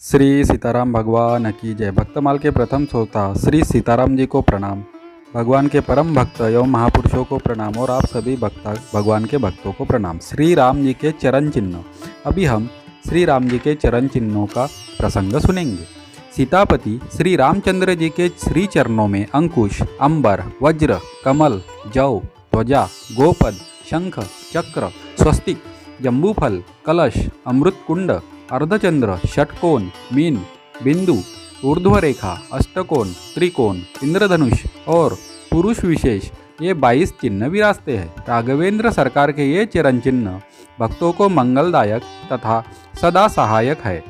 श्री सीताराम भगवान की जय। भक्तमाल के प्रथम श्रोता श्री सीताराम जी को प्रणाम। भगवान के परम भक्त एवं महापुरुषों को प्रणाम और आप सभी भगवान के भक्तों को प्रणाम। श्री राम जी के चरण चिन्ह। अभी हम श्री राम जी के चरण चिन्हों का प्रसंग सुनेंगे। सीतापति श्री रामचंद्र जी के श्री चरणों में अंकुश, अंबर, वज्र, कमल, जौ, ध्वजा, गोपद, शंख, चक्र, स्वस्तिक, जम्बूफल, कलश, अमृत कुंड, अर्धचंद्र, षटकोण, मीन, बिंदु, ऊर्ध्वरेखा, अष्टकोण, त्रिकोण, इंद्रधनुष और पुरुष विशेष ये 22 चिन्ह विराजते हैं। राघवेंद्र सरकार के ये चरण चिन्ह भक्तों को मंगलदायक तथा सदा सहायक है।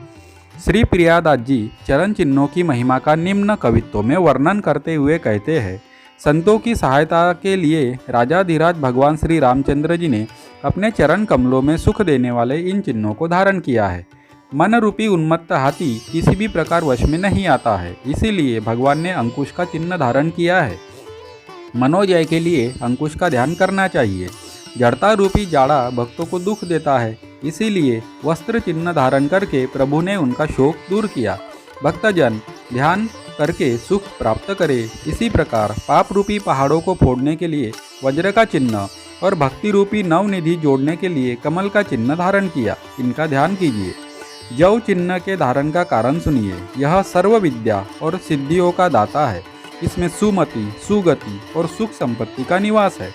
श्री प्रियादास जी चरण चिन्हों की महिमा का निम्न कवित्व में वर्णन करते हुए कहते हैं, संतों की सहायता के लिए राजाधिराज भगवान श्री रामचंद्र जी ने अपने चरण कमलों में सुख देने वाले इन चिन्हों को धारण किया है। मन रूपी उन्मत्त हाथी किसी भी प्रकार वश में नहीं आता है, इसीलिए भगवान ने अंकुश का चिन्ह धारण किया है। मनोजय के लिए अंकुश का ध्यान करना चाहिए। जड़ता रूपी जाड़ा भक्तों को दुख देता है, इसीलिए वस्त्र चिन्ह धारण करके प्रभु ने उनका शोक दूर किया। भक्तजन ध्यान करके सुख प्राप्त करे। इसी प्रकार पाप रूपी पहाड़ों को फोड़ने के लिए वज्र का चिन्ह और भक्ति रूपी नवनिधि जोड़ने के लिए कमल का चिन्ह धारण किया। इनका ध्यान कीजिए। जौ चिन्ह के धारण का कारण सुनिए। यह सर्व विद्या और सिद्धियों का दाता है। इसमें सुमति, सुगति और सुख संपत्ति का निवास है।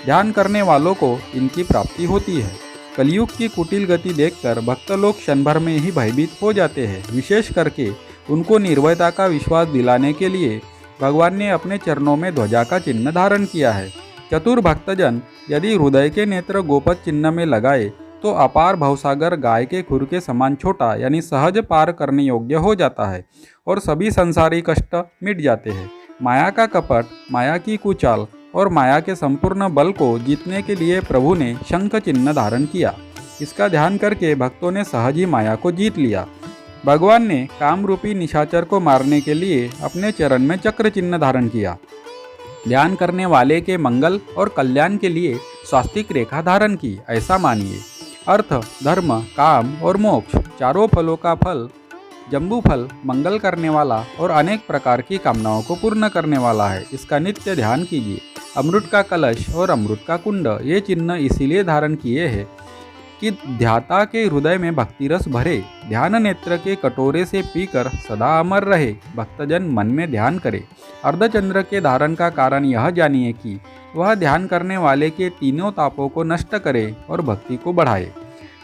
ध्यान करने वालों को इनकी प्राप्ति होती है। कलयुग की कुटिल गति देखकर भक्त लोग क्षण भर में ही भयभीत हो जाते हैं। विशेष करके उनको निर्भयता का विश्वास दिलाने के लिए भगवान ने अपने चरणों में ध्वजा का चिन्ह धारण किया है। चतुर भक्तजन यदि हृदय के नेत्र गोपद चिन्ह में लगाए तो अपार भवसागर गाय के खुर के समान छोटा यानी सहज पार करने योग्य हो जाता है और सभी संसारी कष्ट मिट जाते हैं। माया का कपट, माया की कुचाल और माया के संपूर्ण बल को जीतने के लिए प्रभु ने शंख चिन्ह धारण किया। इसका ध्यान करके भक्तों ने सहज ही माया को जीत लिया। भगवान ने काम रूपी निशाचर को मारने के लिए अपने चरण में चक्र चिन्ह धारण किया। ध्यान करने वाले के मंगल और कल्याण के लिए स्वास्तिक रेखा धारण की, ऐसा मानिए। अर्थ, धर्म, काम और मोक्ष चारों फलों का फल जम्बू फल मंगल करने वाला और अनेक प्रकार की कामनाओं को पूर्ण करने वाला है। इसका नित्य ध्यान कीजिए। अमृत का कलश और अमृत का कुंड ये चिन्ह इसीलिए धारण किए हैं कि ध्याता के हृदय में भक्ति रस भरे। ध्यान नेत्र के कटोरे से पीकर सदा अमर रहे। भक्तजन मन में ध्यान करे। अर्धचंद्र के धारण का कारण यह जानिए कि वह ध्यान करने वाले के तीनों तापों को नष्ट करे और भक्ति को बढ़ाए।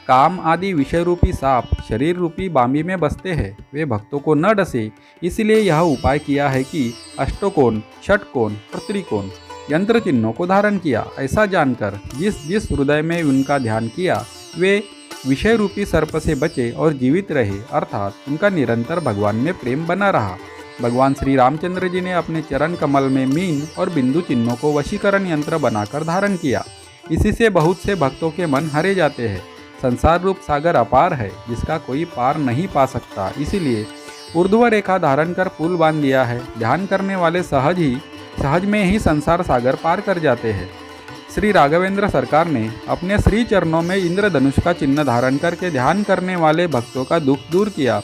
काम आदि विषय रूपी सांप शरीर रूपी बांबी में बसते हैं, वे भक्तों को न डसे, इसलिए यह उपाय किया है कि अष्टकोण, षटकोण और त्रिकोण यंत्र चिन्हों को धारण किया। ऐसा जानकर जिस जिस हृदय में उनका ध्यान किया वे विषय रूपी सर्प से बचे और जीवित रहे, अर्थात उनका निरंतर भगवान में प्रेम बना रहा। भगवान श्री रामचंद्र जी ने अपने चरण कमल में मीन और बिंदु चिन्हों को वशीकरण यंत्र बनाकर धारण किया। इसी से बहुत से भक्तों के मन हरे जाते हैं। संसार रूप सागर अपार है, जिसका कोई पार नहीं पा सकता, इसीलिए ऊर्ध्व रेखा धारण कर पुल बांध दिया है। ध्यान करने वाले सहज में ही संसार सागर पार कर जाते हैं। श्री राघवेंद्र सरकार ने अपने श्री चरणों में इंद्रधनुष का चिन्ह धारण करके ध्यान करने वाले भक्तों का दुख दूर किया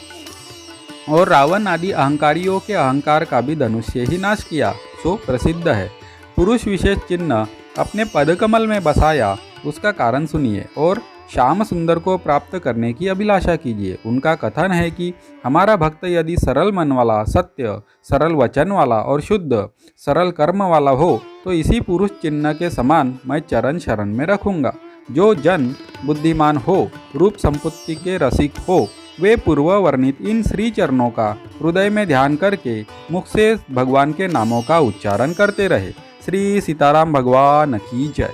और रावण आदि अहंकारियों के अहंकार का भी धनुष से ही नाश किया, सो प्रसिद्ध है। पुरुष विशेष चिन्ह अपने पदकमल में बसाया, उसका कारण सुनिए और श्याम सुंदर को प्राप्त करने की अभिलाषा कीजिए। उनका कथन है कि हमारा भक्त यदि सरल मन वाला, सत्य, सरल वचन वाला और शुद्ध सरल कर्म वाला हो तो इसी पुरुष चिन्ह के समान मैं चरण शरण में रखूंगा। जो जन बुद्धिमान हो, रूप संपत्ति के रसिक हो, वे पूर्व वर्णित इन श्री चरणों का हृदय में ध्यान करके मुख से भगवान के नामों का उच्चारण करते रहे। श्री सीताराम भगवान की जय।